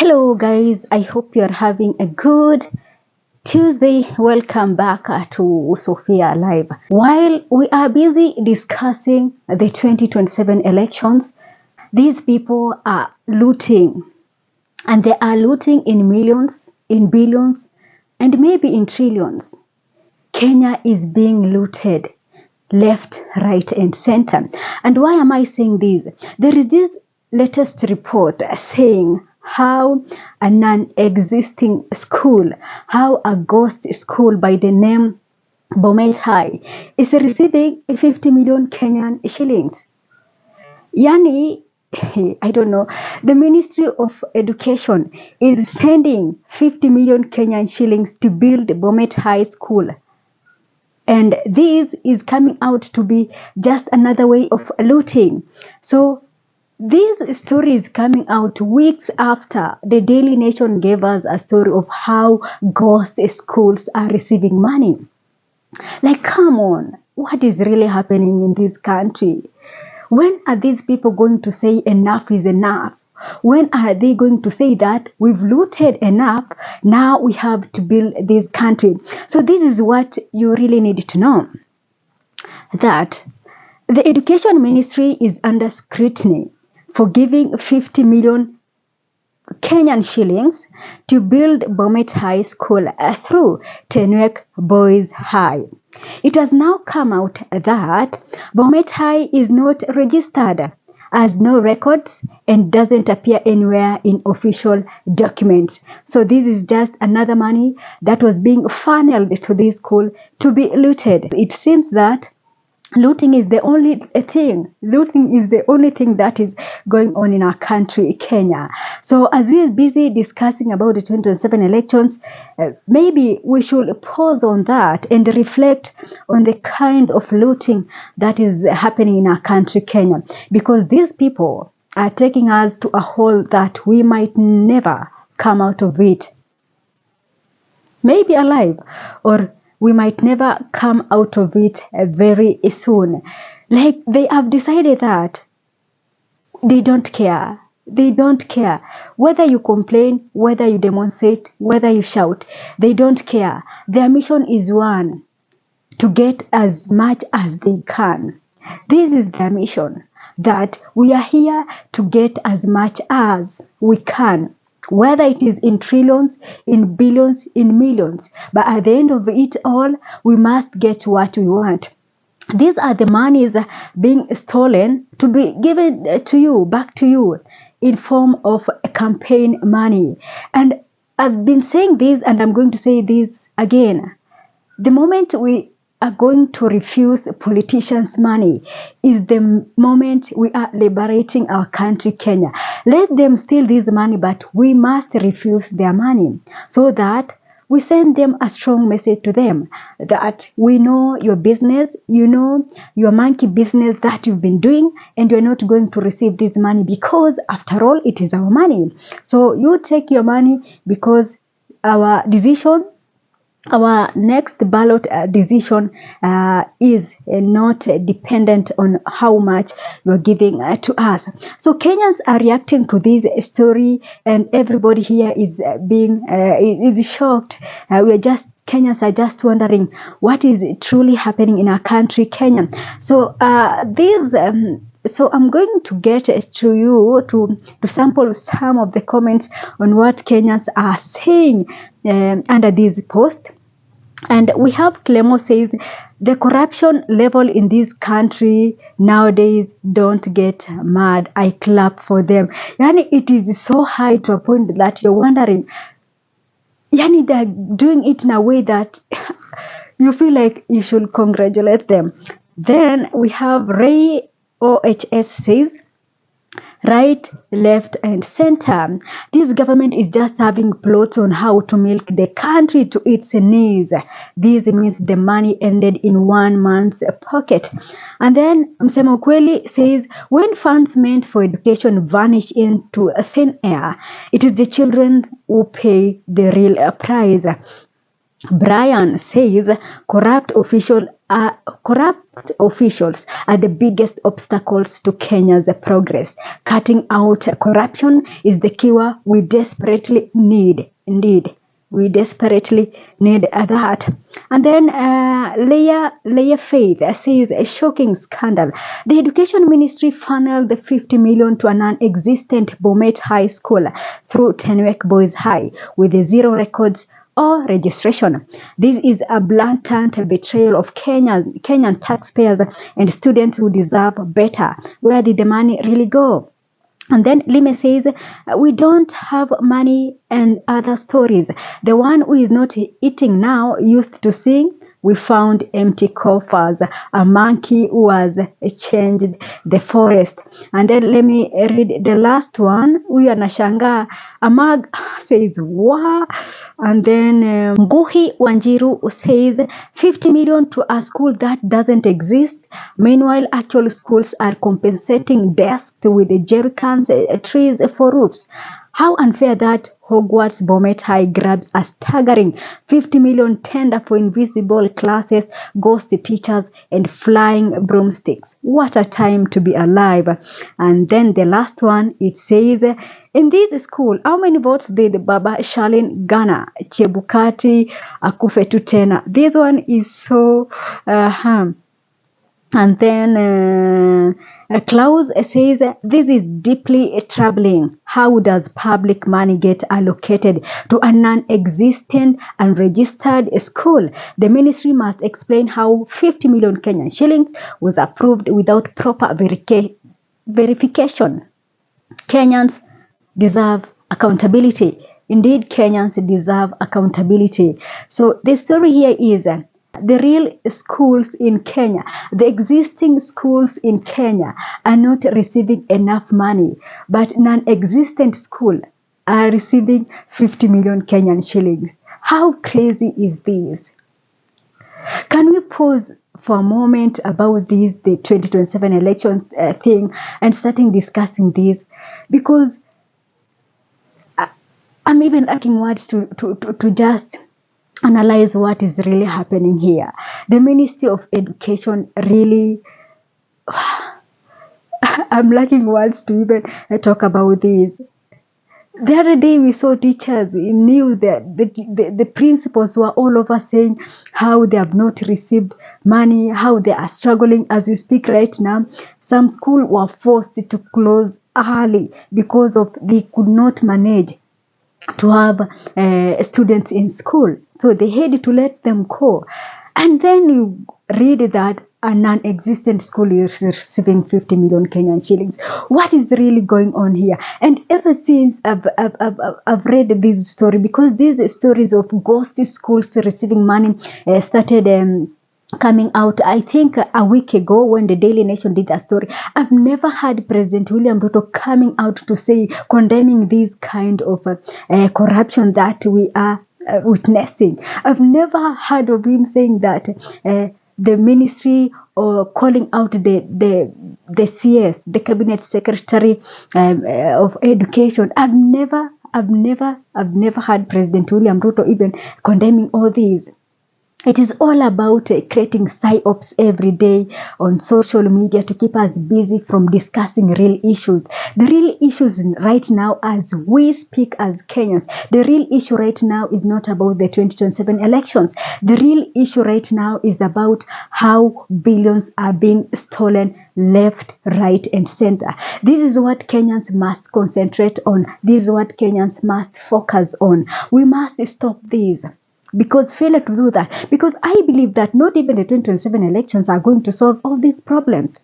Hello guys, I hope you're having a good Tuesday. Welcome back to Sophia Live. While we are busy discussing the 2027 elections, these people are looting, and they are looting in millions, in billions, and maybe in trillions. Kenya is being looted left, right, and center. And why am I saying this? There is this latest report saying how a non-existing school, how a ghost school by the name Bomet High is receiving 50 million Kenyan shillings. Yani, I don't know, the Ministry of Education is sending 50 million Kenyan shillings to build Bomet High School. And this is coming out to be just another way of looting. So this story is coming out weeks after the Daily Nation gave us a story of how ghost schools are receiving money. Like, come on, what is really happening in this country? When are these people going to say enough is enough? When are they going to say that we've looted enough, now we have to build this country? So this is what you really need to know. That the education ministry is under scrutiny for giving 50 million Kenyan shillings to build Bomet High School through Tenwek Boys High. It has now come out that Bomet High is not registered, has no records, and doesn't appear anywhere in official documents. So this is just another money that was being funneled to this school to be looted. It seems that looting is the only thing. Looting is the only thing that is going on in our country, Kenya. So as we are busy discussing about the 2027 elections, maybe we should pause on that and reflect on the kind of looting that is happening in our country, Kenya. Because these people are taking us to a hole that we might never come out of it. Maybe alive, or we might never come out of it very soon. Like, they have decided that they don't care. They don't care. Whether you complain, whether you demonstrate, whether you shout, they don't care. Their mission is one: to get as much as they can. This is their mission, that we are here to get as much as we can. Whether it is in trillions, in billions, in millions. But at the end of it all, we must get what we want. These are the monies being stolen to be given to you, back to you, in form of campaign money. And I've been saying this, and I'm going to say this again. The moment we are going to refuse politicians' money is the moment we are liberating our country, Kenya. Let them steal this money, but we must refuse their money so that we send them a strong message to them that we know your business, you know your monkey business that you've been doing, and you're not going to receive this money because, after all, it is our money. So you take your money, because our decision, our next ballot decision is not dependent on how much you're giving to us. So Kenyans are reacting to this story, and everybody here is being is shocked. Kenyans are just wondering what is truly happening in our country, Kenya. So so I'm going to get to you to sample some of the comments on what Kenyans are saying under this post. And we have Clemo says, the corruption level in this country nowadays, don't get mad, I clap for them. Yani, it is so high to a point that you're wondering, yani, they're doing it in a way that you feel like you should congratulate them. Then we have Ray OHS says, right, left, and center. This government is just having plots on how to milk the country to its knees. This means the money ended in one man's pocket. And then Msemo Kweli says, when funds meant for education vanish into thin air, it is the children who pay the real price. Brian says corrupt officials are the biggest obstacles to Kenya's progress. Cutting out corruption is the cure we desperately need. Indeed, we desperately need that. And then Leah Faith says a shocking scandal. The Education Ministry funneled the 50 million to a non-existent Bomet High School through Tenwek Boys High with zero records or registration. This is a blatant betrayal of Kenyan taxpayers and students who deserve better. Where did the money really go? And then Lime says, we don't have money and other stories. The one who is not eating now used to sing. We found empty coffers, a monkey who has changed the forest. And then let me read the last one. Huyu anashangaa. Amag says, wow. And then Nguhi Wanjiru says, 50 million to a school that doesn't exist. Meanwhile, actual schools are compensating desks with jerry cans, trees for roofs. How unfair that Hogwarts Bomet High grabs a staggering 50 million tender for invisible classes, ghost teachers, and flying broomsticks. What a time to be alive. And then the last one, it says, in this school, how many votes did Baba Shalin Ghana Chebukati akufe tu tena? This one is so And then Klaus says, this is deeply troubling. How does public money get allocated to a non-existent and registered school? The ministry must explain how 50 million Kenyan shillings was approved without proper verification. Kenyans deserve accountability. Indeed, Kenyans deserve accountability. So the story here is the real schools in Kenya, the existing schools in Kenya are not receiving enough money, but non-existent schools are receiving 50 million Kenyan shillings. How crazy is this? Can we pause for a moment about this, the 2027 election thing, and starting discussing this? Because I'm even lacking words to just analyze what is really happening here. The Ministry of Education really, I'm lacking words to even talk about this. The other day we saw teachers knew that the principals were all over saying how they have not received money, how they are struggling as we speak right now. Some schools were forced to close early because of they could not manage to have students in school. So they had to let them go. And then you read that a non-existent school is receiving 50 million Kenyan shillings. What is really going on here? And ever since I've read this story, because these stories of ghost schools receiving money started coming out, I think a week ago when the Daily Nation did a story. I've never heard President William Ruto coming out to say, condemning this kind of corruption that we are witnessing. I've never heard of him saying that the ministry or calling out the CS, the Cabinet Secretary of Education. I've never heard President William Ruto even condemning all these. It is all about creating psyops every day on social media to keep us busy from discussing real issues. The real issues right now as we speak as Kenyans, the real issue right now is not about the 2027 elections. The real issue right now is about how billions are being stolen left, right, and center. This is what Kenyans must concentrate on. This is what Kenyans must focus on. We must stop this. Because failure to do that, because I believe that not even the 2027 elections are going to solve all these problems.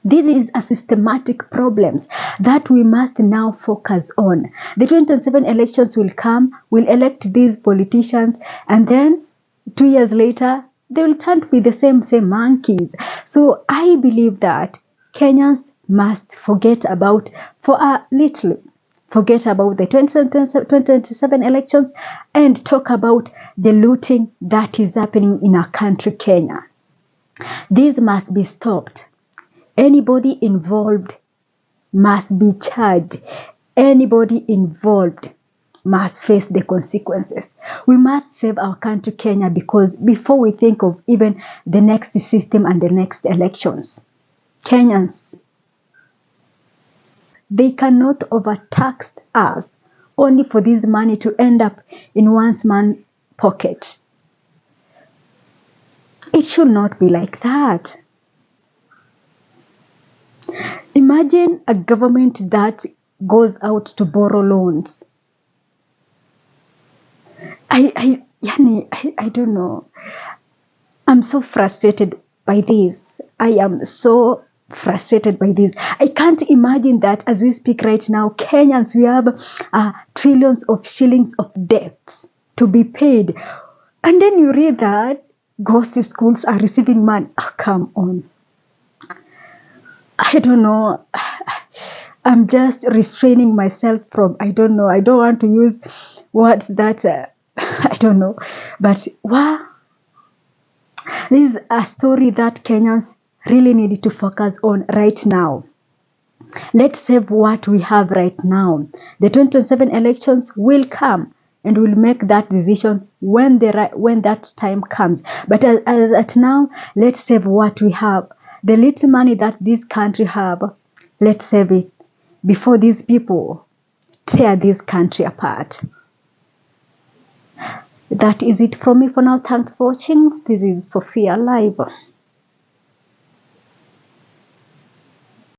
This is a systematic problems that we must now focus on. The 2027 elections will come, we'll elect these politicians, and then 2 years later, they will turn to be the same monkeys. So I believe that Kenyans must forget about, for a little, forget about the 2027 elections and talk about the looting that is happening in our country, Kenya. This must be stopped. Anybody involved must be charged. Anybody involved must face the consequences. We must save our country, Kenya, because before we think of even the next system and the next elections, Kenyans, they cannot overtax us only for this money to end up in one's man's pocket. It should not be like that. Imagine a government that goes out to borrow loans. I don't know. I'm so frustrated by this. I am so frustrated by this. I can't imagine that as we speak right now, Kenyans, we have trillions of shillings of debts to be paid. And then you read that ghost schools are receiving money. Oh, come on. I don't know. I'm just restraining myself from, I don't know. I don't want to use words that, I don't know. But wow. This is a story that Kenyans really need to focus on right now. Let's save what we have right now. The 2027 elections will come and we'll make that decision when that time comes. But as at now, let's save what we have. The little money that this country have, let's save it before these people tear this country apart. That is it from me for now. Thanks for watching. This is Sophia Live.